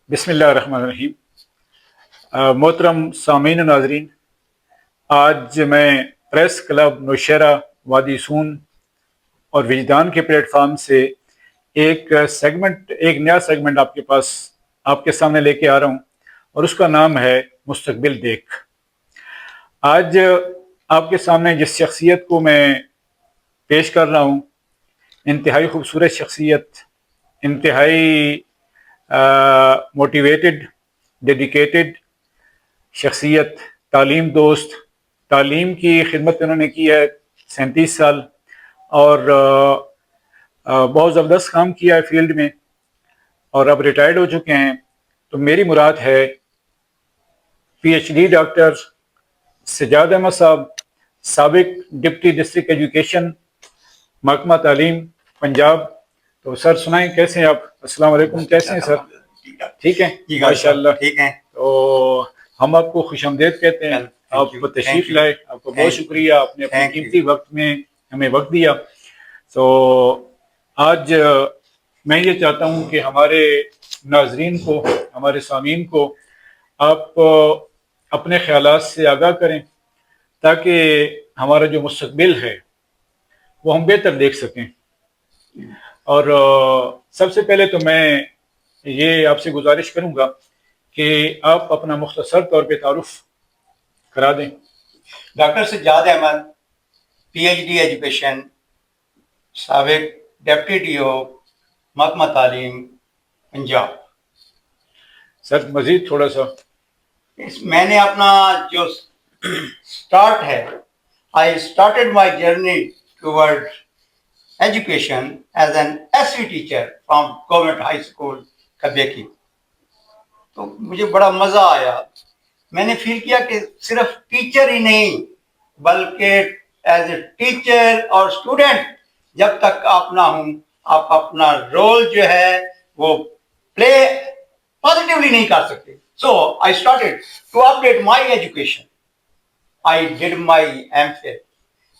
بسم اللہ الرحمن الرحیم۔ محترم سامعین و ناظرین، آج میں پریس کلب نوشہرہ وادی سون اور وجدان کے پلیٹ فارم سے ایک نیا سیگمنٹ آپ کے سامنے لے کے آ رہا ہوں، اور اس کا نام ہے مستقبل دیکھ۔ آج آپ کے سامنے جس شخصیت کو میں پیش کر رہا ہوں، انتہائی خوبصورت شخصیت، انتہائی موٹیویٹڈ، ڈیڈیکیٹڈ شخصیت، تعلیم دوست، تعلیم کی خدمت انہوں نے کی ہے 37 سال، اور بہت زبردست کام کیا ہے فیلڈ میں، اور اب ریٹائرڈ ہو چکے ہیں۔ تو میری مراد ہے P H D doctor Sajjad Ahmad صاحب، سابق ڈپٹی ڈسٹرکٹ ایجوکیشن، محکمہ تعلیم پنجاب۔ تو سر سنائیں، کیسے ہیں آپ؟ السلام علیکم، کیسے ہیں سر؟ ٹھیک ہیں ماشاء اللہ، ٹھیک ہیں۔ تو ہم آپ کو خوش آمدید کہتے ہیں، آپ کو تشریف لائے، آپ کو بہت شکریہ، آپ نے اپنے قیمتی وقت میں ہمیں وقت دیا۔ تو آج میں یہ چاہتا ہوں کہ ہمارے ناظرین کو، ہمارے سامعین کو آپ اپنے خیالات سے آگاہ کریں، تاکہ ہمارا جو مستقبل ہے وہ ہم بہتر دیکھ سکیں۔ اور سب سے پہلے تو میں یہ آپ سے گزارش کروں گا کہ آپ اپنا مختصر طور پہ تعارف کرا دیں۔ Doctor Sajjad Ahmad, P H D education, سابق ڈپٹی ڈی او، محکمہ تعلیم پنجاب۔ سر مزید تھوڑا سا میں نے اپنا جو سٹارٹ ہے، I started my journey towards education as an SC teacher from Government High School کبیکی۔ تو مجھے بڑا مزہ آیا، میں نے فیل کیا کہ صرف ٹیچر ہی نہیں بلکہ ایز اے ٹیچر اور اسٹوڈنٹ جب تک آپ نہ ہوں، آپ اپنا رول جو ہے وہ پلے پازیٹیولی نہیں کر سکتے۔ So I started to update my education. I did my MPhil,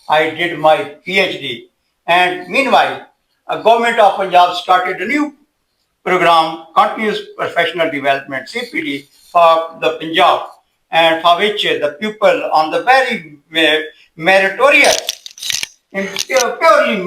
I did my PhD, and meanwhile, Government of Punjab started a new program, Continuous Professional Development (CPD) for the Punjab, and for which the people on the very meritorious, purely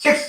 6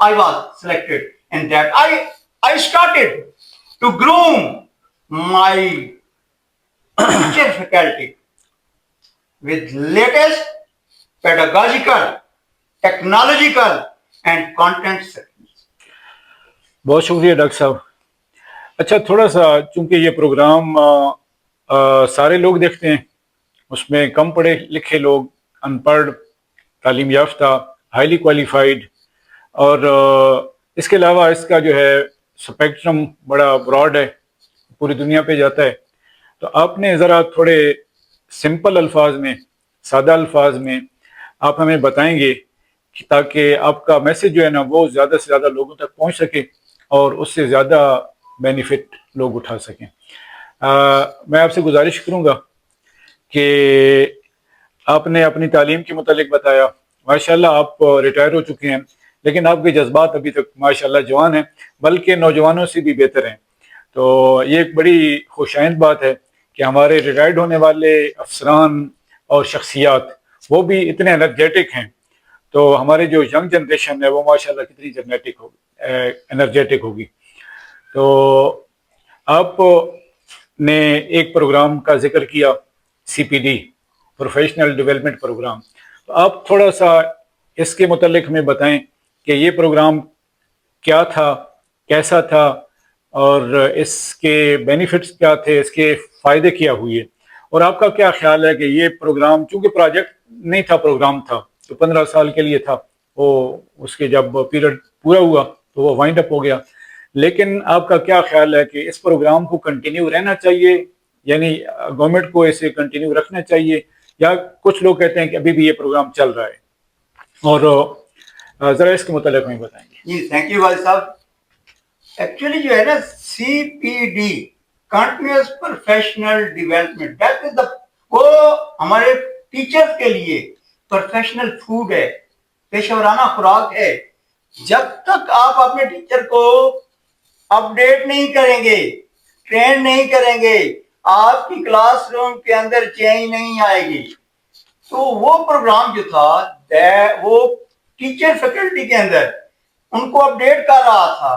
I was selected in that. I started to groom my teacher faculty with latest pedagogical, technological and content settings. بہت شکریہ doctor صاحب۔ اچھا، تھوڑا سا چونکہ یہ programme سارے لوگ دیکھتے ہیں، اس میں کم پڑھے لکھے لوگ، ان پڑھ، تعلیم یافتہ، ہائیلی کوالیفائڈ، اور اس کے علاوہ اس کا جو ہے اسپیکٹرم بڑا براڈ ہے، پوری دنیا پہ جاتا ہے۔ تو آپ نے ذرا تھوڑے سمپل الفاظ میں، سادہ الفاظ میں آپ ہمیں بتائیں گے تاکہ آپ کا میسج جو ہے نا وہ زیادہ سے زیادہ لوگوں تک پہنچ سکے اور اس سے زیادہ بینیفٹ لوگ اٹھا سکیں۔ میں آپ سے گزارش کروں گا کہ آپ نے اپنی تعلیم کے متعلق بتایا، ماشاءاللہ آپ ریٹائر ہو چکے ہیں، لیکن آپ کے جذبات ابھی تک ماشاءاللہ جوان ہیں، بلکہ نوجوانوں سے بھی بہتر ہیں۔ تو یہ ایک بڑی خوشائند بات ہے کہ ہمارے ریٹائرڈ ہونے والے افسران اور شخصیات وہ بھی اتنے انرجیٹک ہیں، تو ہمارے جو ینگ جنریشن ہے وہ ماشاءاللہ کتنی انرجیٹک ہوگی۔ تو آپ نے ایک پروگرام کا ذکر کیا، CPD، پروفیشنل ڈیولپمنٹ پروگرام، تو آپ تھوڑا سا اس کے متعلق ہمیں بتائیں کہ یہ پروگرام کیا تھا، کیسا تھا، اور اس کے بینیفٹس کیا تھے، اس کے فائدے کیا ہوئے، اور آپ کا کیا خیال ہے کہ یہ پروگرام، چونکہ پروجیکٹ نہیں تھا، پروگرام تھا تو 15 سال کے لیے تھا، وہ اس کے جب پیریڈ پورا ہوا تو وہ وائنڈ اپ ہو گیا، لیکن آپ کا کیا خیال ہے کہ اس پروگرام کو کنٹینیو رہنا چاہیے، یعنی گورنمنٹ کو اسے کنٹینیو رکھنا چاہیے، یا کچھ لوگ کہتے ہیں کہ ابھی بھی یہ پروگرام چل رہا ہے؟ اور ذرا اس کے متعلق ہمیں بتائیں گے۔ جی تھینک یو والد صاحب۔ ایکچولی جو ہے نا CPD، continuous professional development that is the وہ ہمارے ٹیچر کے لیے پروفیشنل فوڈ ہے, پیشہ ورانہ خوراک ہے. جب تک آپ اپنے ٹیچر کو اپڈیٹ نہیں کریں گے, ٹرین نہیں کریں گے, آپ کی کلاس روم کے اندر چینج نہیں آئے گی. تو وہ پروگرام جو تھا وہ ٹیچر فیکلٹی کے اندر ان کو اپڈیٹ کر رہا تھا,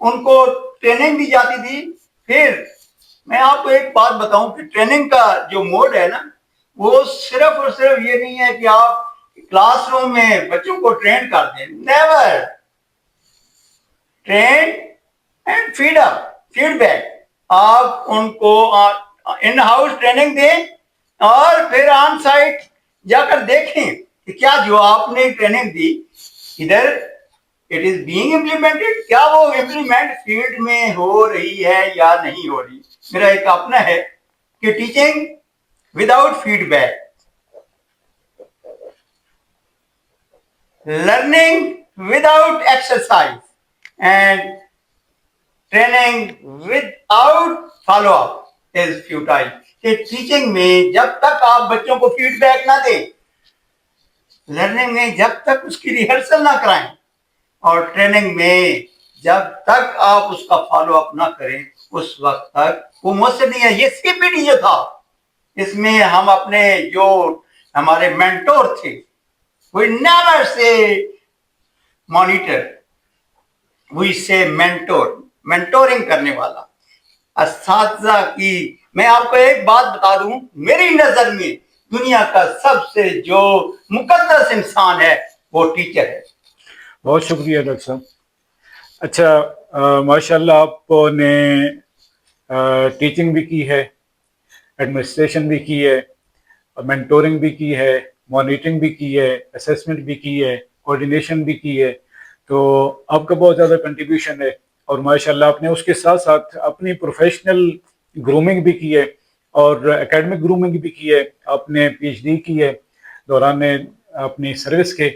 ان کو ٹریننگ دی جاتی تھی. پھر میں آپ کو ایک بات بتاؤں کہ ٹریننگ کا جو موڈ ہے نا, وہ صرف اور صرف یہ نہیں ہے کہ آپ کلاس روم میں بچوں کو ٹرین کر دیں. Never train and feedback. آپ ان کو ان ہاؤس ٹریننگ دیں اور پھر آن سائٹ جا کر دیکھیں کہ کیا جو آپ نے ٹریننگ دی ادھر اٹ از بینگ امپلیمنٹڈ, کیا وہ امپلیمنٹ فیلڈ میں ہو رہی ہے یا نہیں ہو رہی. میرا ایک اپنا ہے کہ teaching without feedback, learning without exercise and training without follow up is futile. کہ ٹیچنگ میں جب تک آپ بچوں کو فیڈ بیک نہ دیں, لرننگ میں جب تک اس کی ریہرسل نہ کرائیں, اور ٹریننگ میں جب تک آپ اس کا فالو اپ نہ کریں, اس وقت تک وہ مؤثر نہیں ہے. یہ سی پی ڈی جو تھا, اس میں ہم اپنے جو ہمارے مینٹور تھے, we never say monitor, we say mentor, mentoring کرنے والا اساتذہ کی. میں آپ کو ایک بات بتا دوں, میری نظر میں دنیا کا سب سے جو مقدس انسان ہے وہ ٹیچر ہے. بہت شکریہ ڈاکٹر صاحب. اچھا ماشاء اللہ آپ نے ٹیچنگ بھی کی ہے, ایڈمنسٹریشن بھی کی ہے, مینٹورنگ بھی کی ہے, مانیٹرنگ بھی کی ہے, اسیسمنٹ بھی کی ہے, کوآرڈینیشن بھی کی ہے. تو آپ کا بہت زیادہ کنٹریبیوشن ہے, اور ماشاء اللہ آپ نے اس کے ساتھ ساتھ اپنی پروفیشنل گرومنگ بھی کی ہے اور اکیڈمک گرومنگ بھی کی ہے. آپ نے پی ایچ ڈی کی ہے دوران اپنی سروس کے,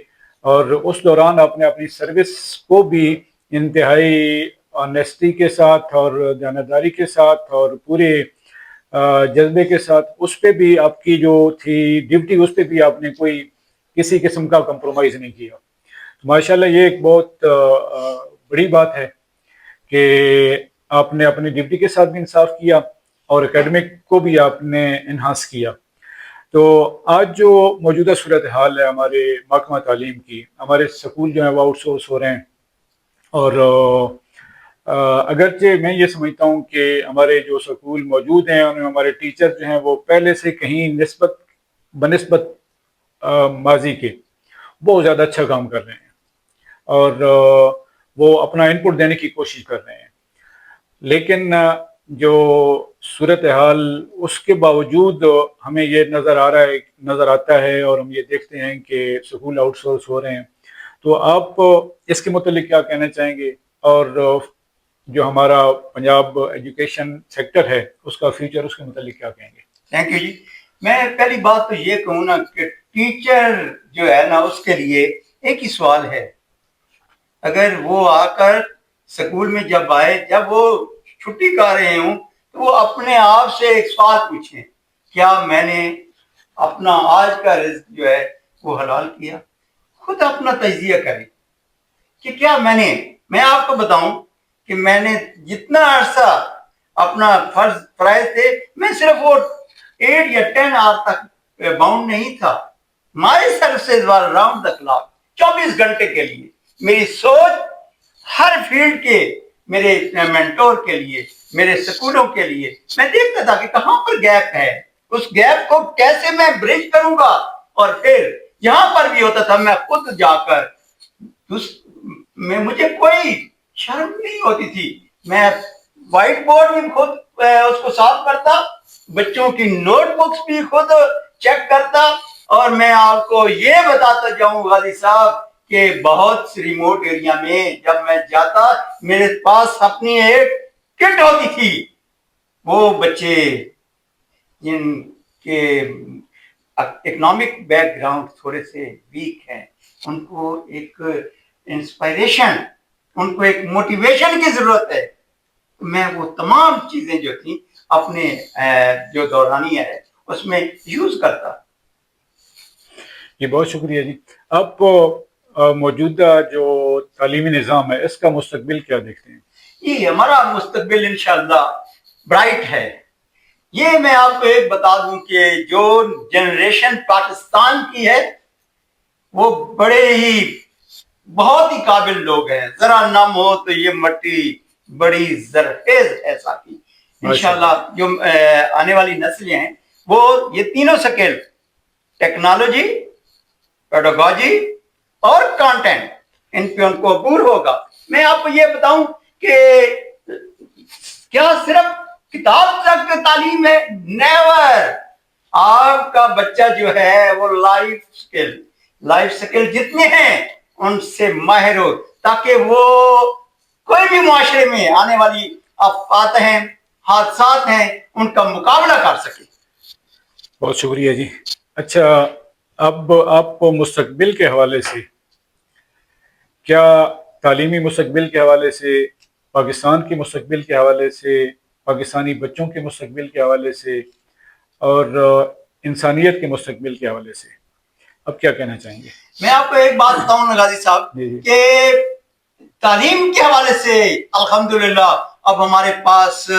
اور اس دوران آپ نے اپنی سروس کو بھی انتہائی آنیسٹی کے ساتھ اور دیانتداری کے ساتھ اور پورے جذبے کے ساتھ اس پہ بھی آپ کی جو تھی ڈیوٹی, اس پہ بھی آپ نے کوئی کسی قسم کا کمپرومائز نہیں کیا. ماشاءاللہ یہ ایک بہت بڑی بات ہے کہ آپ نے اپنی ڈیوٹی کے ساتھ بھی انصاف کیا اور اکیڈمک کو بھی آپ نے انہانس کیا. تو آج جو موجودہ صورتحال ہے ہمارے محکمہ تعلیم کی, ہمارے سکول جو ہیں وہ آؤٹ سورس ہو رہے ہیں, اور اگرچہ میں یہ سمجھتا ہوں کہ ہمارے جو سکول موجود ہیں اور ہمارے ٹیچر جو ہیں وہ پہلے سے کہیں بنسبت ماضی کے بہت زیادہ اچھا کام کر رہے ہیں, اور وہ اپنا ان پٹ دینے کی کوشش کر رہے ہیں. لیکن جو صورتحال اس کے باوجود ہمیں یہ نظر آتا ہے اور ہم یہ دیکھتے ہیں کہ سکول آؤٹ سورس ہو رہے ہیں. تو آپ اس کے متعلق کیا کہنا چاہیں گے, اور جو ہمارا پنجاب ایجوکیشن سیکٹر ہے اس کا فیوچر, اس کے متعلق کیا کہیں گے؟ تھینک یو جی. میں پہلی بات تو یہ کہوں نا کہ ٹیچر جو ہے نا اس کے لیے ایک ہی سوال ہے. اگر وہ آ کر سکول میں جب آئے, جب وہ چھٹی کر رہے ہوں, تو وہ اپنے آپ سے ایک سوال پوچھیں, کیا میں نے اپنا آج کا رزق جو ہے وہ حلال کیا؟ خود اپنا تجزیہ کریں کہ کیا میں آپ کو بتاؤں کہ میں نے جتنا عرصہ اپنا فرائض تھے, میں صرف وہ 8 یا 10 آور تک باؤنڈ نہیں تھا. My services were round the clock, 24 گھنٹے کے لیے. میری سوچ ہر فیلڈ کے, میرے مینٹور کے لیے, میرے سکولوں کے لیے, میں دیکھتا تھا کہ کہاں پر گیپ ہے, اس گیپ کو کیسے میں برج کروں گا. اور پھر جہاں پر بھی ہوتا تھا میں خود جا کر, مجھے کوئی شرم نہیں ہوتی تھی, میں وائٹ بورڈ بھی خود اس کو صاف کرتا, بچوں کی نوٹ بکس بھی خود چیک کرتا. اور میں آپ کو یہ بتاتا جاؤں غازی صاحب کہ بہت ریموٹ ایریا میں جب میں جاتا, میرے پاس اپنی ایک کٹ ہوتی تھی. وہ بچے جن کے اکنامک بیک گراؤنڈ تھوڑے سے ویک ہیں, ان کو ایک انسپائریشن, ان کو ایک موٹیویشن کی ضرورت ہے. میں وہ تمام چیزیں جو تھیں اپنے جو دورانیہ ہے اس میں یوز کرتا. جی بہت شکریہ جی. آپ موجودہ جو تعلیمی نظام ہے اس کا مستقبل کیا دیکھتے ہیں؟ یہ ہمارا مستقبل انشاءاللہ برائٹ ہے. یہ میں آپ کو ایک بتا دوں کہ جو جنریشن پاکستان کی ہے وہ بڑے ہی بہت ہی قابل لوگ ہیں. ذرا نم ہو تو یہ مٹی بڑی زرخیز ہے ساتھی. انشاءاللہ جو آنے والی نسلیں ہیں وہ یہ تینوں سکیل ٹیکنالوجی، پیڈاگوجی اور کانٹینٹ ان پہ ان کو عبور ہوگا. میں آپ کو یہ بتاؤں کہ کیا صرف کتاب تک تعلیم ہے؟ نیور. آپ کا بچہ جو ہے وہ لائف سکل جتنے ہیں ان سے ماہر ہو تاکہ وہ کوئی بھی معاشرے میں آنے والی آفات ہیں، حادثات ہیں، ان کا مقابلہ کر سکے. بہت شکریہ جی. اچھا اب آپ مستقبل کے حوالے سے کیا تعلیمی مستقبل کے حوالے سے، پاکستان کے مستقبل کے حوالے سے، پاکستانی بچوں کے مستقبل کے حوالے سے اور انسانیت کے مستقبل کے حوالے سے اب کیا کہنا چاہیں گے؟ میں آپ کو ایک بات بتاؤں غازی صاحب کہ تعلیم کے حوالے سے الحمدللہ اب ہمارے پاس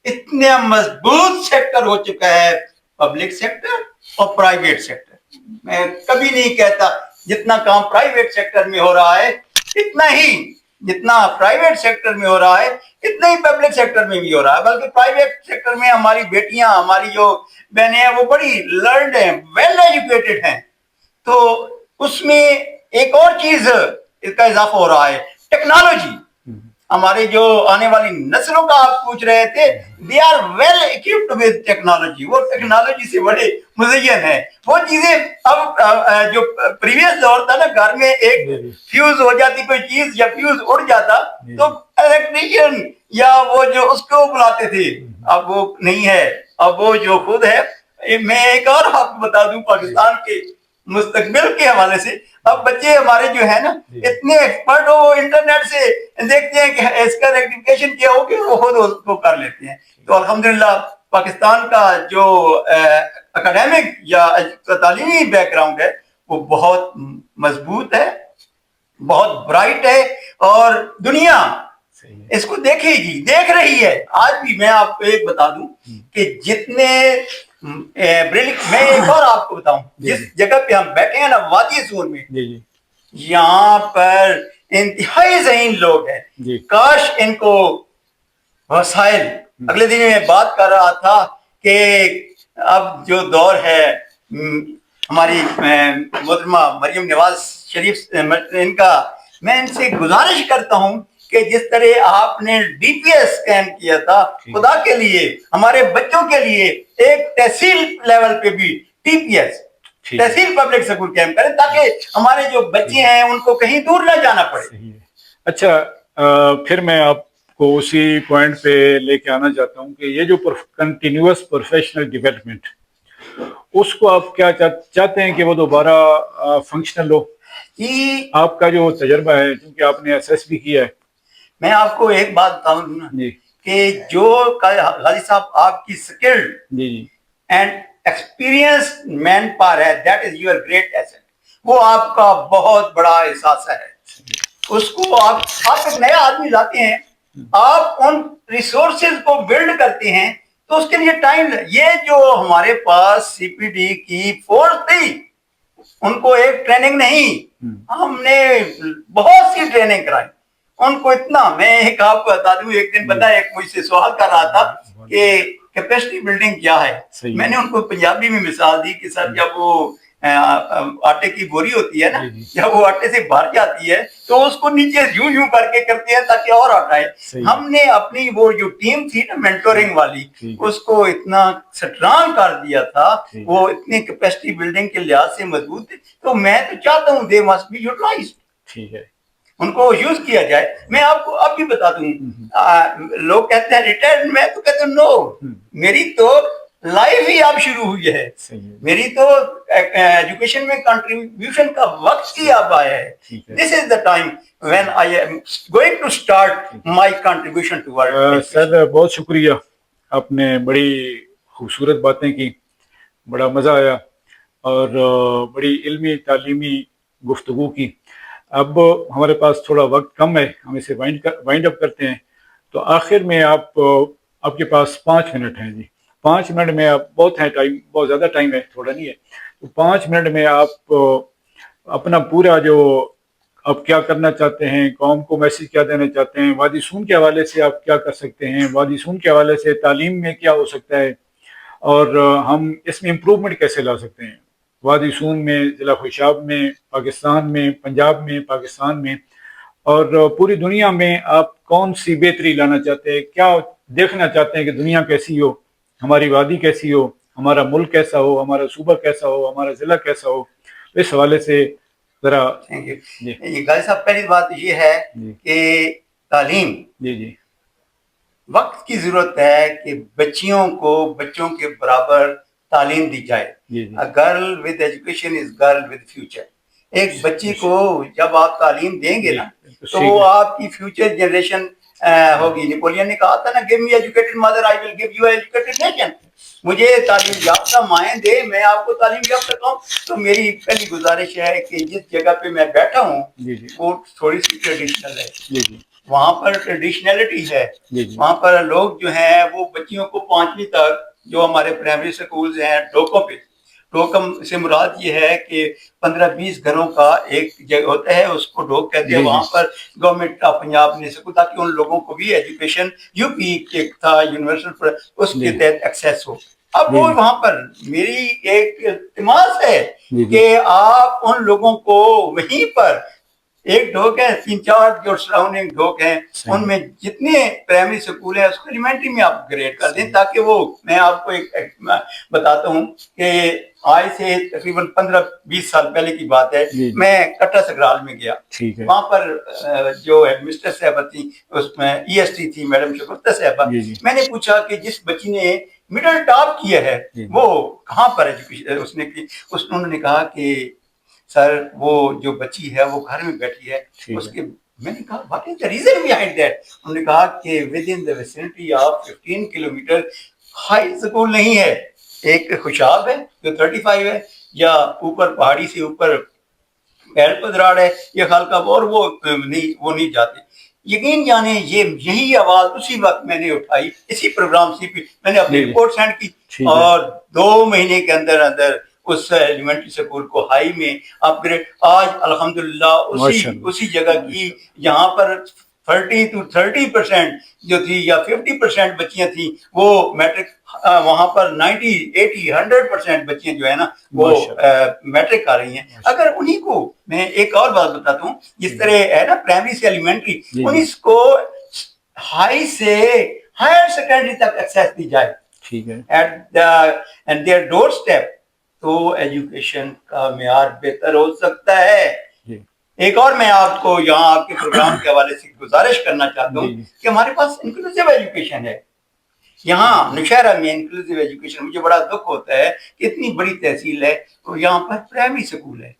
اتنا مضبوط سیکٹر ہو چکا ہے، پبلک سیکٹر اور پرائیویٹ سیکٹر. میں کبھی نہیں کہتا جتنا کام پرائیویٹ سیکٹر میں ہو رہا ہے اتنا ہی، جتنا پرائیویٹ سیکٹر میں ہو رہا ہے اتنا ہی پبلک سیکٹر میں بھی ہو رہا ہے. بلکہ پرائیویٹ سیکٹر میں ہماری بیٹیاں، ہماری جو بہنیں ہیں وہ بڑی لرنڈ ہیں، ویل ایجوکیٹڈ ہیں. تو اس میں ایک اور چیز اس کا اضافہ ہو رہا ہے، ٹیکنالوجی. ہمارے جو آنے والی نسلوں کا آپ پوچھ رہے تھے، they are well occupied with technology. وہ ٹیکنالوجی سے بڑے مزین ہیں. وہ چیزیں اب جو پریویس دور تھا نا، گھر میں ایک فیوز ہو جاتی کوئی چیز یا فیوز اڑ جاتا تو الیکٹریشین یا وہ جو اس کو بلاتے تھے، اب وہ نہیں ہے. اب وہ جو خود ہے. میں ایک اور آپ کو بتا دوں پاکستان کے مستقبل کے حوالے سے، اب بچے ہمارے جو ہے نا اتنے ایکسپرٹ ہو، وہ انٹرنیٹ سے دیکھتے ہیں کہ اس کا ریکٹیفیکیشن کیا ہو کہ وہ خود اس کو کر لیتے ہیں. تو الحمدللہ پاکستان کا جو اکیڈمک یا تعلیمی بیک گراؤنڈ ہے وہ بہت مضبوط ہے، بہت برائٹ ہے، اور دنیا اس کو دیکھے گی، دیکھ رہی ہے. آج بھی میں آپ کو ایک بتا دوں کہ جتنے میں ایک اور آپ کو بتاؤں، جس جگہ پہ ہم بیٹھے ہیں نا وادی سور میں، یہاں پر انتہائی ذہین لوگ ہیں. کاش ان کو وسائل. اگلے دن میں بات کر رہا تھا کہ اب جو دور ہے ہماری محترمہ مریم نواز شریف ان کا، میں ان سے گزارش کرتا ہوں کہ جس طرح آپ نے ڈی پی ایس اسکین کیا تھا، خدا کے لیے ہمارے بچوں کے لیے ایک تحصیل لیول پہ بھی ٹی پی ایس، تحصیل پبلک اسکول کیمپ کریں تاکہ ہمارے جو بچے ہیں ان کو کہیں دور نہ جانا پڑے. اچھا پھر میں آپ کو اسی پوائنٹ پہ لے کے آنا چاہتا ہوں کہ یہ جو کنٹینیوس پروفیشنل ڈیولپمنٹ، اس کو آپ کیا چاہتے ہیں کہ وہ دوبارہ فنکشنل ہو؟ آپ کا جو تجربہ ہے، کیونکہ آپ نے ایس ایس بھی کیا ہے. میں آپ کو ایک بات بتاؤں نا کہ جو غازی صاحب آپ کی skilled and experience man power ہے، that is your great asset. وہ آپ کا بہت بڑا احساس ہے. اس کو آپ ایک نیا آدمی لاتے ہیں، آپ ان ریسورسز کو بلڈ کرتے ہیں تو اس کے لیے ٹائم. یہ جو ہمارے پاس سی پی ڈی کی فورس تھی، ان کو ایک ٹریننگ نہیں، ہم نے بہت سی ٹریننگ کرائی ان کو. اتنا میں ایک آپ کو بتا دوں، ایک دن پتا ایک مجھ سے سوال کر رہا تھا کہ کیپیسٹی بلڈنگ کیا ہے. میں نے ان کو پنجابی میں مثال دی کہ سر جب وہ آٹے کی بوری ہوتی ہے نا، جب وہ آٹے سے بھر جاتی ہے تو اس کو نیچے یوں یوں کر کے کرتے ہیں تاکہ اور آٹا ہے. ہم نے اپنی وہ جو ٹیم تھی نا مینٹورنگ والی، اس کو اتنا سٹرانگ کر دیا تھا، وہ اتنی کیپیسٹی بلڈنگ کے لحاظ سے مضبوط تھی. تو میں تو چاہتا ہوں دے مسٹ بی یوٹیلائزڈ، ٹھیک ہے، ان کو یوز کیا جائے. میں آپ کو اب بھی بتا دوں، لوگ کہتے ہیں ریٹائرڈ، میں تو کہتا ہوں نو، میری تو لائف ہی اب شروع ہوئی ہے. میری تو ایجوکیشن میں کنٹریبیوشن کا وقت ہی اب آیا ہے. This is the time when I am going to start my contribution to world. Sir بہت شکریہ. آپ نے بڑی خوبصورت باتیں کی, بڑا مزہ آیا, اور بڑی علمی تعلیمی گفتگو کی. اب ہمارے پاس تھوڑا وقت کم ہے, ہم اسے وائنڈ اپ کرتے ہیں. تو آخر میں آپ کے پاس 5 منٹ ہیں جی. 5 منٹ میں آپ, بہت ہے ٹائم, بہت زیادہ ٹائم ہے, تھوڑا نہیں ہے. تو 5 منٹ میں آپ اپنا پورا جو آپ کیا کرنا چاہتے ہیں, قوم کو میسج کیا دینا چاہتے ہیں, وادی سون کے حوالے سے آپ کیا کر سکتے ہیں, وادی سون کے حوالے سے تعلیم میں کیا ہو سکتا ہے, اور ہم اس میں امپروومنٹ کیسے لا سکتے ہیں, وادی سون میں, ضلع خوشاب میں, پاکستان میں, پنجاب میں, پاکستان میں, اور پوری دنیا میں آپ کون سی بہتری لانا چاہتے ہیں, کیا دیکھنا چاہتے ہیں کہ دنیا کیسی ہو, ہماری وادی کیسی ہو, ہمارا ملک کیسا ہو, ہمارا صوبہ کیسا ہو, ہمارا ضلع کیسا ہو. اس حوالے سے ذرا. Thank you. جی یہ غالب صاحب, پہلی بات یہ ہے جی کہ تعلیم, جی جی وقت کی ضرورت ہے کہ بچوں کے برابر تعلیم دی جائے. جی جی girl with education is girl with future. ایک بچی کو جب آپ تعلیم دیں گے جی نا, بالکل تو ٹھیک وہ ہے. آپ کی فیوچر جنریشن ہوگی. نیپولین نے کہا تھا نا, give me educated mother I will give you educated nation. مجھے تعلیم یافتہ مائیں دے, میں آپ کو تعلیم یافتہ کروں. تو میری پہلی گزارش ہے کہ جس جگہ پہ میں بیٹھا ہوں جی جی وہ تھوڑی سی ٹریڈیشنل ہے, جی جی وہاں پر ٹریڈیشنلٹی ہے. جی جی وہاں پر لوگ جو ہیں وہ بچیوں کو 5ویں تک, جو ہمارے پرائمری سکولز ہیں ڈوکوں پہ, ڈوکم سے مراد یہ ہے کہ 15-20 گھروں کا ایک جگہ ہوتا ہے, اس کو ڈوک کہتے ہیں. جی وہاں پر گورنمنٹ آف پنجاب نے سکول, تاکہ ان لوگوں کو بھی ایجوکیشن یو پی کے تھا یونیورسل, اس کے تحت ایکسیس ہو. اب وہ وہاں پر میری ایک التماس ہے کہ آپ ان لوگوں کو وہیں پر, ایک ڈھوک ہے, 3-4 جو سراؤنڈنگ ڈھوک ہیں, ان میں جتنے پرائمری سکول ہیں اس کو ایلیمنٹری میں آپ گریڈ کر دیں, تاکہ وہ, میں آپ کو ایک بتاتا ہوں کہ آج سے تقریباً 15-20 سال پہلے کی بات ہے, میں کٹا سگرال میں گیا. وہاں پر جو ہیڈ مسٹر صاحبہ تھی, اس میں ای ایس ٹی تھی میڈم شگفتہ صاحبہ. میں نے پوچھا کہ جس بچی نے مڈل ٹاپ کیا ہے وہ کہاں پر ایجوکیشن اس نے کی. انہوں نے کہا کہ سر وہ جو بچی ہے وہ گھر میں بیٹھی ہے, اس کے. میں نے کہا what is the reason behind that. انہوں نے کہا کہ with in the vicinity of 15 kilometre high school نہیں ہے. ایک خوشاب ہے جو 35 ہے, یا اوپر پہاڑی سے اوپر پیر پدراڑ ہے, یا خالقہ, اور وہ نہیں جاتے. یقین جانے یہی آواز اسی وقت میں نے اٹھائی, اسی پروگرام سے میں نے اپنی رپورٹ سینڈ کی, اور 2 مہینے کے اندر اس ایلیمنٹری اسکول کو ہائی میں اپ گریڈ. آج الحمدللہ اسی جگہ کی یہاں پر 30% جو تھی یا 50% بچیاں تھیں وہ میٹرک, وہاں پر 90-80-100% بچیاں جو ہے نا وہ میٹرک آ رہی ہیں. اگر انہیں کو, میں ایک اور بات بتاتا ہوں, جس طرح ہے نا پرائمری سے ایلیمنٹری, انہیں کو ہائی سے ہائر سیکنڈری تک ایکسیس دی جائے ایٹ دیئر ڈور اسٹیپ, تو ایجوکیشن کا معیار بہتر ہو سکتا ہے. ایک اور میں آپ کو یہاں آپ کے پروگرام کے حوالے سے گزارش کرنا چاہتا ہوں کہ ہمارے پاس انکلوسیو ایجوکیشن ہے یہاں نوشہرہ میں. انکلوسیو ایجوکیشن, مجھے بڑا دکھ ہوتا ہے کہ اتنی بڑی تحصیل ہے اور یہاں پر پرائمری سکول ہے,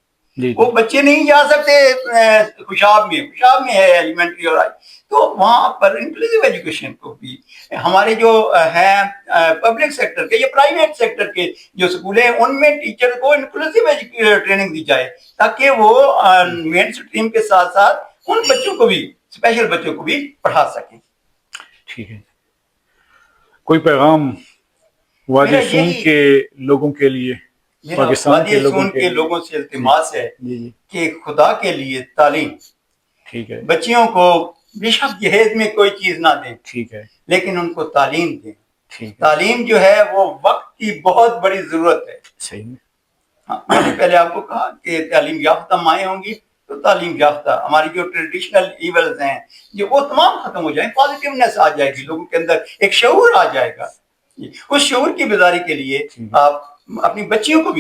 وہ بچے نہیں جا سکتے خوشاب میں ہے ایلیمنٹری اور آئی. تو وہاں پر انکلوسیو ایجوکیشن کو بھی ہمارے جو ہیں پبلک سیکٹر کے یا پرائیویٹ سیکٹر کے جو سکول ہیں, ان میں ٹیچر کو انکلوسیو ٹریننگ دی جائے, تاکہ وہ مین اسٹریم کے ساتھ ساتھ ان بچوں کو بھی, اسپیشل بچوں کو بھی پڑھا سکیں. ٹھیک ہے, کوئی پیغام وادی سون کے لوگوں کے لیے, پاکستان کے لوگوں سے التماس ہے کہ خدا کے لیے تعلیم, ٹھیک ہے, بچیوں کو بے شک جہیز میں کوئی چیز نہ دیں, ٹھیک ہے, لیکن ان کو تعلیم دیں. تعلیم جو ہے وہ وقت کی بہت بڑی ضرورت ہے. صحیح. میں نے پہلے آپ کو کہا کہ تعلیم یافتہ مائیں ہوں گی تو تعلیم یافتہ ہماری جو ٹریڈیشنل ایولز ہیں جو وہ تمام ختم ہو جائیں, پازیٹیونیس آ جائے گی, لوگوں کے اندر ایک شعور آ جائے گا. اس شعور کی بیداری کے لیے آپ اپنی بچوں کو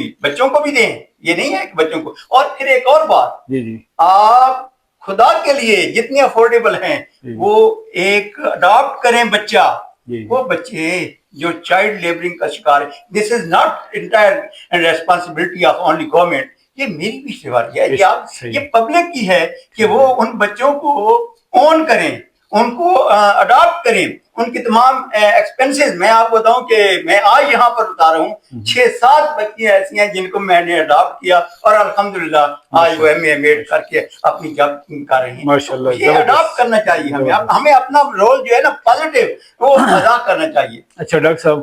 بھی دیں, یہ نہیں ہے کہ بچوں کو. اور پھر ایک اور بات, آپ خدا کے لیے جتنے افورڈیبل ہیں وہ ایک اڈاپٹ کریں بچہ. وہ بچے جو چائلڈ لیبرنگ کا شکار ہے, this is not entire responsibility of only government, یہ میری بھی ذمہ ہے, یہ پبلک کی ہے کہ وہ ان بچوں کو اون کریں, ان کو اڈاپٹ کریں, ان کی تمام ایکسپینسز میں آپ کو بتاؤں کہ میں آج یہاں پر بتا رہا ہوں 6-7 بچیاں ایسی ہیں جن کو میں نے اڈاپٹ کیا اور الحمدللہ آج وہ ایم کر کے اپنی جاب کر رہی ہیں. ماشاءاللہ، یہ اڈاپٹ کرنا چاہیے ہمیں اپنا رول جو ہے نا پازیٹیو وہ ادا کرنا چاہیے. اچھا ڈاکٹر صاحب،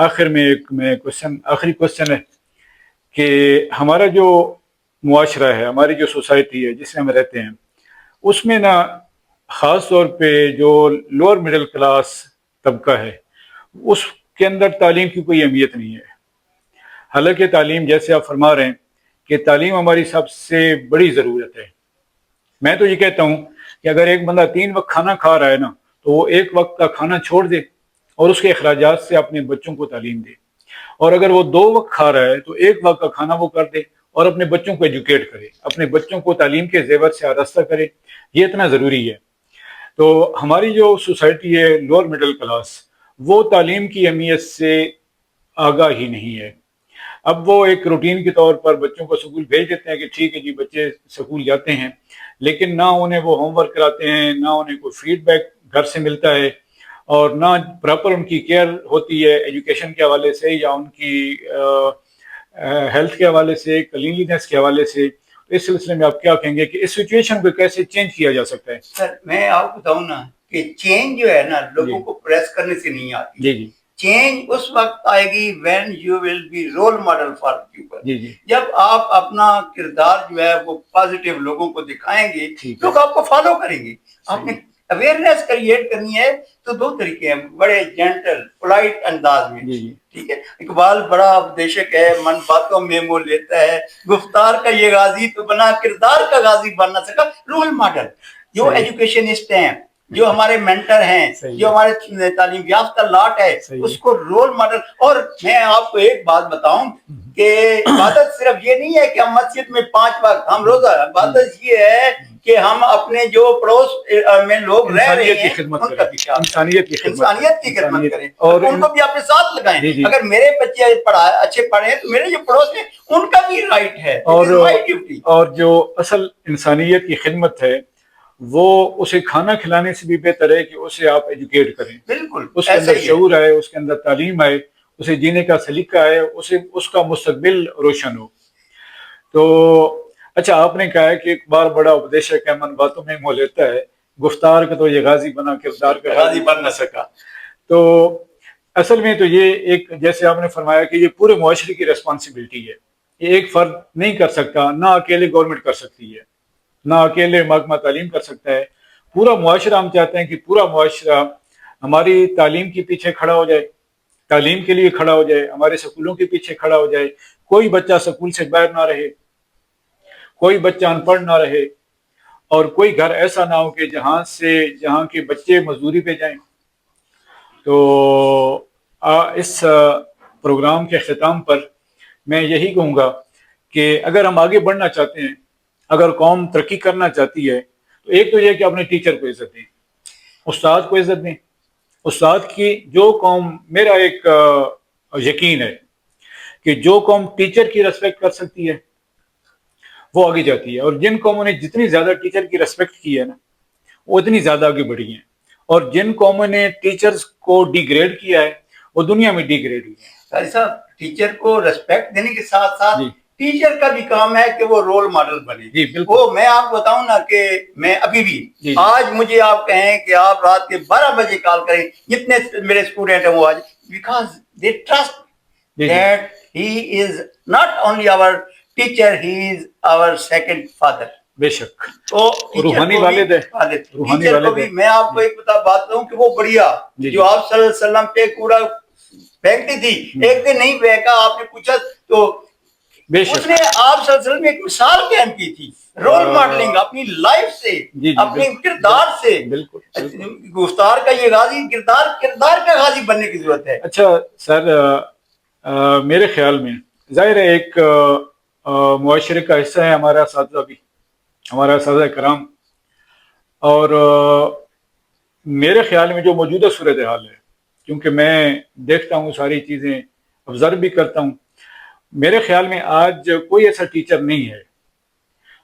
آخر میں آخری کوشچن ہے کہ ہمارا جو معاشرہ ہے، ہماری جو سوسائٹی ہے جس میں ہم رہتے ہیں، اس میں نا خاص طور پہ جو لوور مڈل کلاس طبقہ ہے اس کے اندر تعلیم کی کوئی اہمیت نہیں ہے. حالانکہ تعلیم، جیسے آپ فرما رہے ہیں کہ تعلیم ہماری سب سے بڑی ضرورت ہے. میں تو یہ کہتا ہوں کہ اگر ایک بندہ 3 وقت کھانا کھا رہا ہے نا تو وہ 1 وقت کا کھانا چھوڑ دے اور اس کے اخراجات سے اپنے بچوں کو تعلیم دے. اور اگر وہ 2 وقت کھا رہا ہے تو 1 وقت کا کھانا وہ کر دے اور اپنے بچوں کو ایجوکیٹ کرے، اپنے بچوں کو تعلیم کے زیور سے آراستہ کرے. یہ اتنا ضروری ہے. تو ہماری جو سوسائٹی ہے لوور مڈل کلاس، وہ تعلیم کی اہمیت سے آگاہ ہی نہیں ہے. اب وہ ایک روٹین کے طور پر بچوں کو اسکول بھیج دیتے ہیں کہ ٹھیک ہے جی بچے اسکول جاتے ہیں، لیکن نہ انہیں وہ ہوم ورک کراتے ہیں، نہ انہیں کوئی فیڈ بیک گھر سے ملتا ہے، اور نہ پراپر ان کی کیئر ہوتی ہے ایجوکیشن کے حوالے سے یا ان کی ہیلتھ کے حوالے سے، کلینلینس کے حوالے سے. اس سلسلے میں آپ کیا کہیں گے کہ اس سچویشن کو کیسے چینج کیا جا سکتا ہے؟ سر میں آپ کو بتاؤں نا کہ چینج جو ہے نا لوگوں کو پریس کرنے سے نہیں آتی. جی جی چینج اس وقت آئے گی when you will be role model for people. جی جی جب آپ اپنا کردار جو ہے وہ پازیٹیو لوگوں کو دکھائیں گے، ٹھیک ہے. لوگ آپ کو فالو کریں گے. آپ نے اویئرنیس کریٹ کرنی ہے تو 2 طریقے ہیں، بڑے جینٹل پولائٹ انداز میں. جی جی ٹھیک ہے. اقبال بڑا اپدیشک ہے، من باتوں میں مو لیتا ہے، گفتار کا یہ غازی تو بنا کردار کا غازی بن نہ سکا. رول ماڈل جو ایجوکیشنسٹ ہیں، جو ہمارے مینٹر ہیں، جو ہمارے تعلیم یافتہ لاٹ ہے، اس کو رول ماڈل. اور میں آپ کو ایک بات بتاؤں کہ عبادت صرف یہ نہیں ہے کہ ہم مسجد میں 5 وقت ہم روزہ، عبادت یہ ہے کہ ہم اپنے جو پڑوس میں لوگ رہ رہے ہیں ان کا بھی انسانیت کی خدمت کریں اور ان کو بھی اپنے ساتھ لگائیں. اگر میرے بچے اچھے پڑھے ہیں تو میرے جو پڑوس ہیں ان کا بھی رائٹ ہے، اور جو اصل انسانیت کی خدمت ہے وہ اسے کھانا کھلانے سے بھی بہتر ہے کہ اسے آپ ایجوکیٹ کریں. بالکل اس کے اندر شعور آئے، اس کے اندر تعلیم آئے، اسے جینے کا سلیقہ آئے، اس کا مستقبل روشن ہو. تو اچھا، آپ نے کہا ہے کہ ایک بار بڑا اپدیشک ہے، من باتوں میں مو لیتا ہے، گفتار کا تو یہ غازی بنا کردار کا غازی بن نہ سکا. تو اصل میں تو یہ ایک، جیسے آپ نے فرمایا کہ یہ پورے معاشرے کی ریسپانسبلٹی ہے. یہ ایک فرد نہیں کر سکتا، نہ اکیلے گورنمنٹ کر سکتی ہے، نہ اکیلے محکمہ تعلیم کر سکتا ہے. پورا معاشرہ، ہم چاہتے ہیں کہ پورا معاشرہ ہماری تعلیم کے پیچھے کھڑا ہو جائے، تعلیم کے لیے کھڑا ہو جائے، ہمارے سکولوں کے پیچھے کھڑا ہو جائے. کوئی بچہ سکول سے باہر نہ رہے، کوئی بچہ ان پڑھ نہ رہے، اور کوئی گھر ایسا نہ ہو کہ جہاں کے بچے مزدوری پہ جائیں. تو اس پروگرام کے اختتام پر میں یہی کہوں گا کہ اگر ہم آگے بڑھنا چاہتے ہیں، اگر قوم ترقی کرنا چاہتی ہے، تو ایک تو یہ کہ اپنے ٹیچر کو عزت دیں، استاد کو عزت دیں. استاد کی جو قوم، میرا ایک یقین ہے کہ جو قوم ٹیچر کی ریسپیکٹ کر سکتی ہے وہ آگے جاتی ہے. اور جن قوموں نے جتنی زیادہ ٹیچر کی ریسپیکٹ کی ہے نا وہ اتنی زیادہ آگے بڑھی ہیں. اور جن قوموں نے ٹیچرز کو ڈی گریڈ کیا ہے وہ دنیا میں ڈی گریڈ ہوئی ہیں. ساری صاحب، ٹیچر کو ریسپیکٹ دینے کے ساتھ ساتھ ٹیچر کا بھی کام ہے کہ وہ رول ماڈل بنے. جی بالکل. وہ میں آپ کو بتاؤں نا کہ میں ابھی بھی آج مجھے آپ کہیں کہ آپ رات کے 12 بجے کال کریں، جتنے میرے اسٹوڈنٹ ہیں وہ آج because they trust that he is not only our teacher, he is our second father. بے شک، تو روحانی والد ہے. ٹیچر کو بھی میں آپ کو ایک بات کہوں کہ وہ بڑھیا جو آپ صلی اللہ علیہ وسلم پہ کوڑا پھینکتی تھی، ایک دن نہیں پھینکا. آپ نے پوچھا تو اس نے آپ صلی اللہ علیہ وسلم میں ایک مثال قائم کی تھی، رول ماڈلنگ اپنی لائف سے، اپنے کردار سے. گفتار کا یہ غازی کردار کا غازی بننے کی ضرورت ہے. اچھا سر، میرے خیال میں ظاہر ہے ایک معاشرے کا حصہ ہے ہمارا اساتذہ بھی، ہمارا اساتذہ کرام. اور میرے خیال میں جو موجودہ صورتحال ہے، کیونکہ میں دیکھتا ہوں ساری چیزیں، آبزرو بھی کرتا ہوں، میرے خیال میں آج کوئی ایسا ٹیچر نہیں ہے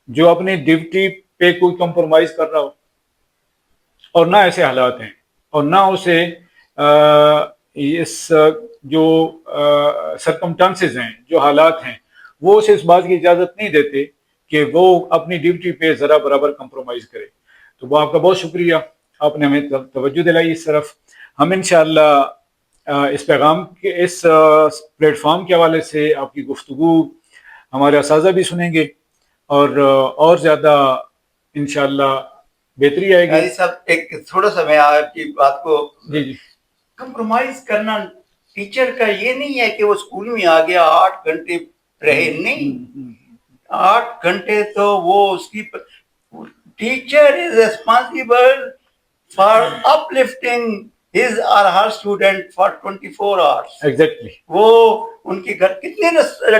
جو اپنی ڈیوٹی پہ کوئی کمپرومائز کر رہا ہو، اور نہ ایسے حالات ہیں. اور نہ اسے اس جو سرکمٹانسز ہیں، جو حالات ہیں، وہ اسے اس بات کی اجازت نہیں دیتے کہ وہ اپنی ڈیوٹی پہ ذرا برابر کمپرومائز کرے. تو وہ آپ کا بہت شکریہ، آپ نے ہمیں توجہ دلائی اس طرف. ہم انشاءاللہ اس پیغام کے، اس پلیٹ فارم کے حوالے سے آپ کی گفتگو ہمارے اساتذہ بھی سنیں گے اور زیادہ انشاءاللہ بہتری آئے گی. قاری صاحب ایک تھوڑا سا میں آپ کی بات کو، جی جی کمپرومائز کرنا ٹیچر کا یہ نہیں ہے کہ وہ اسکول میں آ گیا 8 گھنٹے رہے، نہیں. 8 گھنٹے تو وہ اس کی teacher is responsible for up lifting his or her student for 24 hours. Exactly. وہ ان کے گھر کتنے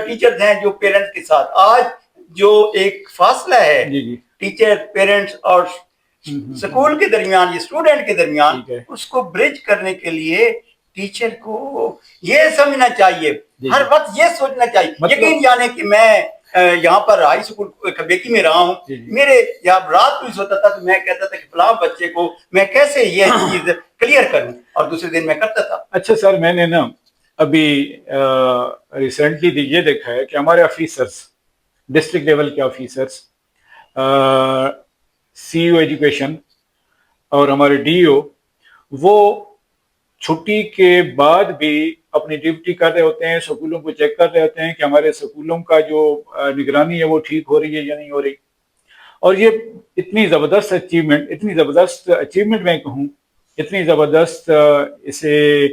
ٹیچرز ہیں جو پیرنٹس کے ساتھ، آج جو ایک فاصلہ ہے جی جی ٹیچر، پیرنٹس اور اسکول کے درمیان، یہ اسٹوڈنٹ کے درمیان، اس کو برج کرنے کے لیے ٹیچر کو یہ سمجھنا چاہیے، ہر وقت یہ سوچنا چاہیے. یقین جانے کہ میں یہاں پر ہائی اسکول کبیکی میں رہا ہوں، میرے جب رات کو ہوتا تھا تو میں کہتا تھا کہ فلاں بچے کو میں کیسے یہ چیز کلیئر کروں، اور دوسرے دن میں کرتا تھا. اچھا سر، میں نے نا ابھی ریسنٹلی یہ دیکھا ہے کہ ہمارے آفیسرس، ڈسٹرکٹ لیول کے آفیسرس، سی او ایجوکیشن اور ہمارے ڈی او، وہ چھٹی کے بعد بھی اپنی ڈیوٹی کر رہے ہوتے ہیں، سکولوں کو چیک کر رہے ہوتے ہیں کہ ہمارے سکولوں کا جو نگرانی ہے وہ ٹھیک ہو رہی ہے یا نہیں ہو رہی. اور یہ اتنی زبردست اچیومنٹ میں کہوں، اتنی زبردست اسے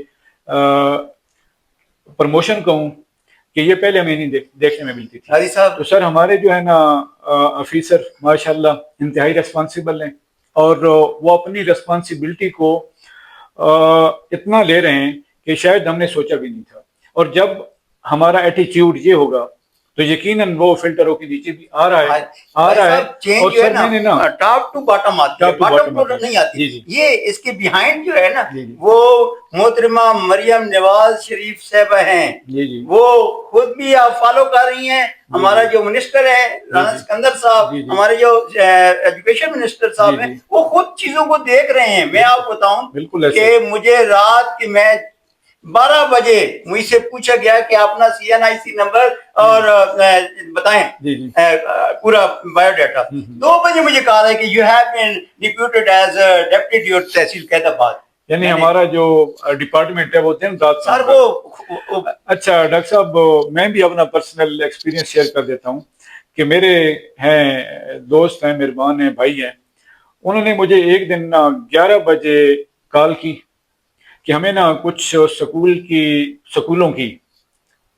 پروموشن کہوں کہ یہ پہلے ہمیں نہیں دیکھنے میں ملتی تھی. تو سر ہمارے جو ہے نا آفیسر ماشاءاللہ انتہائی ریسپانسیبل ہیں، اور وہ اپنی ریسپانسبلٹی کو اتنا لے رہے ہیں کہ شاید ہم نے سوچا بھی نہیں تھا. اور جب ہمارا ایٹیچیوڈ یہ ہوگا تو یقیناً وہ فلٹر ہو کے نیچے بھی آ رہا ہے. چینج جو ہے نا ٹاپ ٹو باٹم آتی ہے، باٹم ٹو نہیں آتی. یہ اس کے بیہائنڈ جو ہے نا وہ محترمہ مریم نواز شریف صاحبہ ہیں، وہ خود بھی آپ فالو کر رہی ہیں. ہمارا جو منسٹر ہے رانا سکندر صاحب، ہمارے جو ایجوکیشن منسٹر صاحب ہیں، وہ خود چیزوں کو دیکھ رہے ہیں. میں آپ کو بتاؤں کہ مجھے رات کی میں 12 بجے مجھ سے پوچھا گیا کہ اپنا CNIC نمبر اور بتائیں پورا بایو ڈیٹا. 2 بجے مجھے کہا ہے کہ you have been deputed as deputy DEO تحصیل قید آباد. یعنی ہمارا جو ڈپارٹمنٹ ہے وہ دن رات سر وہ اچھا ڈاکٹر صاحب، میں بھی اپنا پرسنل ایکسپیرینس شیئر کر دیتا ہوں کہ میرے ہیں دوست ہیں، مہربان ہیں، بھائی ہیں. انہوں نے مجھے ایک دن 11 بجے کال کی کہ ہمیں نا کچھ سکولوں کی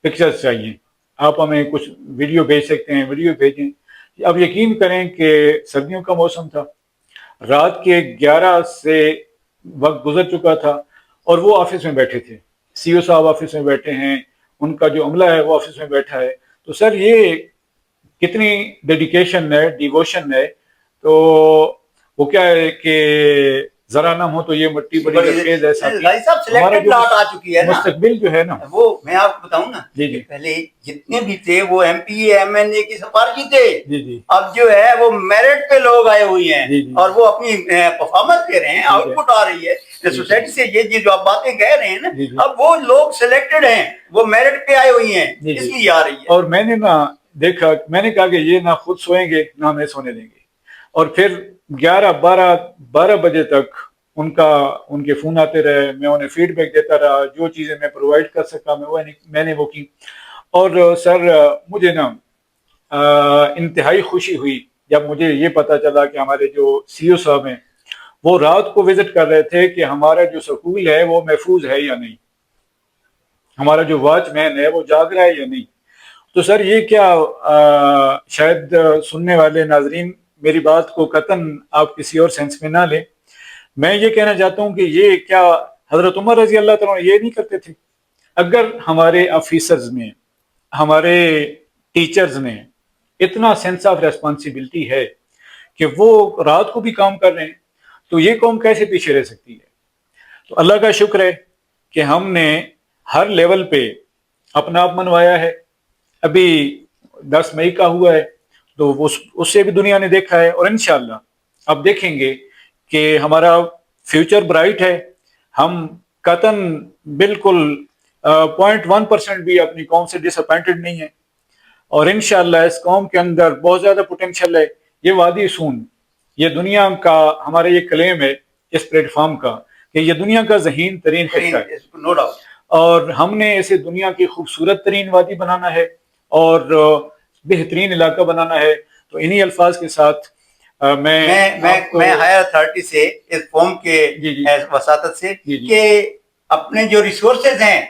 پکچرز چاہیے، آپ ہمیں کچھ ویڈیو بھیج سکتے ہیں؟ ویڈیو بھیجیں. اب یقین کریں کہ سردیوں کا موسم تھا، رات کے 11 سے وقت گزر چکا تھا، اور وہ آفس میں بیٹھے تھے. سی او صاحب آفس میں بیٹھے ہیں، ان کا جو عملہ ہے وہ آفس میں بیٹھا ہے. تو سر یہ کتنی ڈیڈیکیشن ہے، ڈیووشن ہے. تو وہ کیا ہے کہ ذرا نہ ہو تو یہ مٹی بڑی خیز ہے. سلیکٹڈ لاٹ آ چکی ہے نا، مستقبل جو ہے نا وہ میں آپ کو بتاؤں نا، پہلے جتنے بھی تھے وہ MP MNA کی سفارشی تھے. اب جو ہے وہ میرٹ پہ لوگ آئے ہوئے ہیں اور وہ اپنی پرفارمنس دے رہے ہیں، آؤٹ پٹ آ رہی ہے سوسائٹی سے. یہ جو آپ باتیں کہہ رہے ہیں نا، اب وہ لوگ سلیکٹڈ ہیں، وہ میرٹ پہ آئے ہوئی ہیں، اس لیے آ رہی ہے. اور میں نے نا دیکھا، میں نے کہا کہ یہ نہ خود سوئیں گے نہ ہمیں سونے دیں گے. اور پھر 12 بجے تک ان کے فون آتے رہے، میں انہیں فیڈ بیک دیتا رہا، جو چیزیں میں پرووائڈ کر سکا میں نے وہ کی. اور سر مجھے نا انتہائی خوشی ہوئی جب مجھے یہ پتا چلا کہ ہمارے جو CO صاحب ہیں وہ رات کو وزٹ کر رہے تھے کہ ہمارا جو سکول ہے وہ محفوظ ہے یا نہیں، ہمارا جو واچ مین ہے وہ جاگ رہا ہے یا نہیں. تو سر یہ کیا شاید سننے والے ناظرین میری بات کو قطعاً آپ کسی اور سینس میں نہ لیں. میں یہ کہنا چاہتا ہوں کہ یہ کیا حضرت عمر رضی اللہ تعالیٰ یہ نہیں کرتے تھے؟ اگر ہمارے آفیسرز میں، ہمارے ٹیچرز میں اتنا سینس آف ریسپانسبلٹی ہے کہ وہ رات کو بھی کام کر رہے ہیں، تو یہ قوم کیسے پیچھے رہ سکتی ہے؟ تو اللہ کا شکر ہے کہ ہم نے ہر لیول پہ اپنا آپ منوایا ہے. ابھی 10 مئی کا ہوا ہے تو اس سے بھی دنیا نے دیکھا ہے، اور انشاءاللہ اب دیکھیں گے کہ ہمارا فیوچر برائٹ ہے. ہم قطن بالکل 0.1% بھی اپنی قوم سے ڈس اپوائنٹڈ نہیں ہیں، اور انشاءاللہ اس قوم کے اندر بہت زیادہ پوٹینشیل ہے. یہ وادی سون، یہ دنیا کا ہمارا یہ کلیم ہے اس پلیٹ فارم کا کہ یہ دنیا کا ذہین ترین خطہ ہے، نو ڈاؤٹ. اور ہم نے اسے دنیا کی خوبصورت ترین وادی بنانا ہے اور بہترین علاقہ بنانا ہے. تو انہی الفاظ کے ساتھ میں ہائر اتھارٹی سے اس فارم کے وساطت سے کہ اپنے جو ریسورسز ہیں،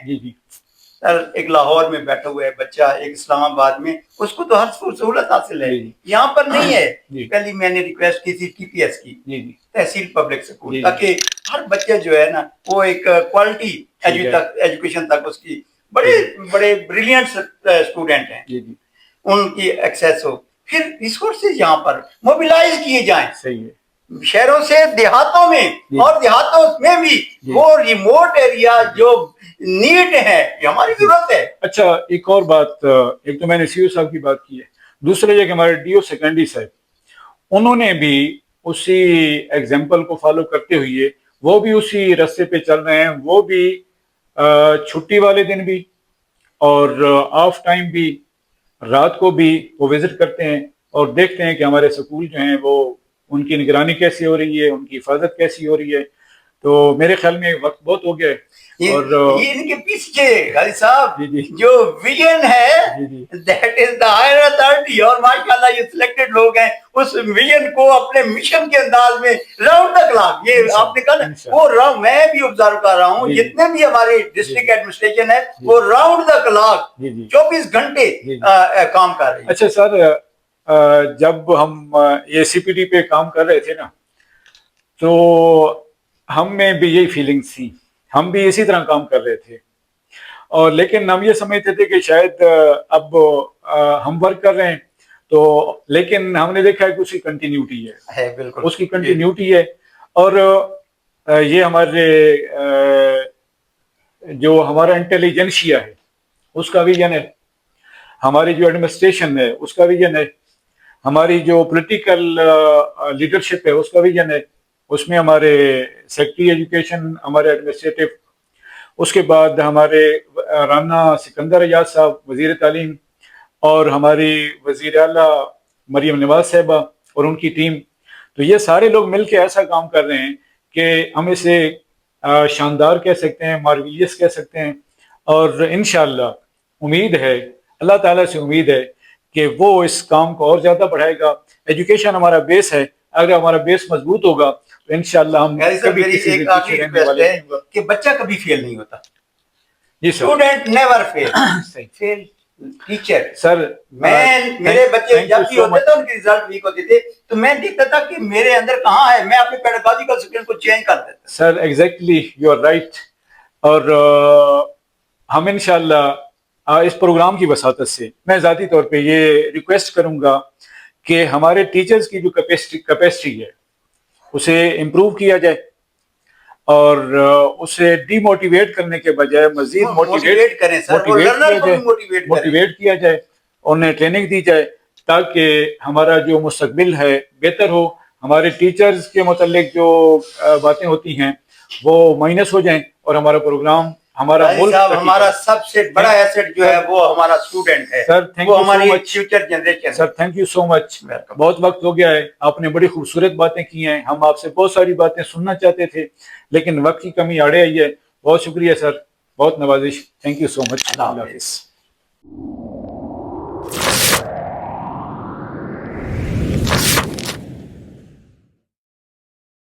سر ایک لاہور میں بیٹھا ہوا ہے بچہ، ایک اسلام آباد میں، اس کو تو ہر سہولت حاصل ہے، یہاں پر نہیں ہے. پہلی میں نے ریکویسٹ کی تھی ٹی پی ایس کی، تحصیل پبلک اسکول، تاکہ ہر بچے جو ہے نا وہ ایک کوالٹی ایجوکیشن تک اس کی، بڑے بڑے بریلینٹ اسٹوڈنٹ ہیں، ان کی ایکسیس ہو. پھر ریسورسز یہاں پر موبیلائز کیے جائیں، صحیح ہے، شہروں سے دیہاتوں میں، اور دیہاتوں میں بھی وہ ریموٹ ایریا جو نیڈ ہے، یہ ہماری ضرورت ہے. اچھا ایک اور بات، ایک تو میں نے سی او صاحب کی بات کی ہے، دوسرے یہ کہ ہمارے ڈی او سیکنڈری صاحب، انہوں نے بھی اسی ایگزامپل کو فالو کرتے ہوئے وہ بھی اسی رستے پہ چل رہے ہیں. وہ بھی چھٹی والے دن بھی اور آف ٹائم بھی، رات کو بھی وہ وزٹ کرتے ہیں اور دیکھتے ہیں کہ ہمارے سکول جو ہیں وہ ان کی نگرانی کیسی ہو رہی ہے، ان کی حفاظت کیسی ہو رہی ہے. تو میرے خیال میں وقت بہت ہو گیا ہے، اور یہ ان کے پیچھے غازی صاحب جو ویژن ہے that is the higher authority, اور ماشاءاللہ یہ سلیکٹڈ لوگ ہیں اس ویژن کو اپنے مشن کے انداز میں راؤنڈ دا کلاک، یہ آپ نے کہا نا وہ راؤنڈ، میں بھی آبزرو کر رہا ہوں جتنے بھی ہمارے ڈسٹرکٹ ایڈمنسٹریشن ہے وہ راؤنڈ دا کلاک 24 گھنٹے کام کر رہی ہے. اچھا سر، جب ہم اے سی پی ڈی پہ کام کر رہے تھے نا تو ہم میں بھی یہی فیلنگس تھیں، ہم بھی اسی طرح کام کر رہے تھے، اور لیکن ہم یہ سمجھتے تھے کہ شاید اب ہم ورک کر رہے ہیں تو، لیکن ہم نے دیکھا ہے کہ اس کی کنٹینیوٹی ہے، بالکل اس کی کنٹینیوٹی ہے. اور یہ ہمارے جو ہمارا انٹیلیجنشیا ہے اس کا ویژن ہے، ہماری جو ایڈمنسٹریشن ہے اس کا ویژن ہے، ہماری جو پولیٹیکل لیڈرشپ ہے اس کا ویژن ہے. اس میں ہمارے سیکرٹری ایجوکیشن، ہمارے ایڈمنسٹریٹو، اس کے بعد ہمارے رانا سکندر ایاز صاحب وزیر تعلیم، اور ہماری وزیر اعلیٰ مریم نواز صاحبہ اور ان کی ٹیم. تو یہ سارے لوگ مل کے ایسا کام کر رہے ہیں کہ ہم اسے شاندار کہہ سکتے ہیں، مارویلیس کہہ سکتے ہیں. اور انشاءاللہ امید ہے، اللہ تعالیٰ سے امید ہے کہ وہ اس کام کو اور زیادہ بڑھائے گا. ایجوکیشن ہمارا بیس ہے، اگر ہمارا بیس مضبوط ہوگا تو انشاءاللہ ہم کبھی کسی سے پیچھے رہنے والے نہیں ہوں گے. کہ بچہ کبھی فیل نہیں ہوتا، جی سر، اسٹوڈنٹ نیور فیل، فیل ٹیچر. سر میرے بچے جب بھی ہوتے تھے ان کے ریزلٹ ویک ہوتے تھے تو میں دیکھتا تھا کہ میرے اندر کہاں ہے، میں اپنے پیڈاگوجیکل سسٹم کو چینج کر دیتا. سر ایگزیکٹلی یو آر رائٹ. اور ہم انشاءاللہ اس پروگرام کی وساطت سے میں ذاتی طور پہ یہ ریکویسٹ کروں گا کہ ہمارے ٹیچرز کی جو کیپیسٹی ہے اسے امپروو کیا جائے، اور اسے ڈی موٹیویٹ کرنے کے بجائے مزید موٹیویٹ کریں سر، موٹیویٹ کیا جائے، انہیں ٹریننگ دی جائے تاکہ ہمارا جو مستقبل ہے بہتر ہو. ہمارے ٹیچرز کے متعلق جو باتیں ہوتی ہیں وہ مائنس ہو جائیں، اور ہمارا پروگرام، ہمارا ملک، ہمارا سب سے بڑا ایسٹ جو ہے وہ ہمارا اسٹوڈنٹ ہے. سر تھینک وہ یو سو ہماری much. Future generation. Sir thank you so much. بہت وقت ہو گیا ہے، آپ نے بڑی خوبصورت باتیں کی ہیں، ہم آپ سے بہت ساری باتیں سننا چاہتے تھے لیکن وقت کی کمی آڑے آئی ہے. بہت شکریہ سر، بہت نوازش. تھینک یو سو مچ. اللہ حافظ.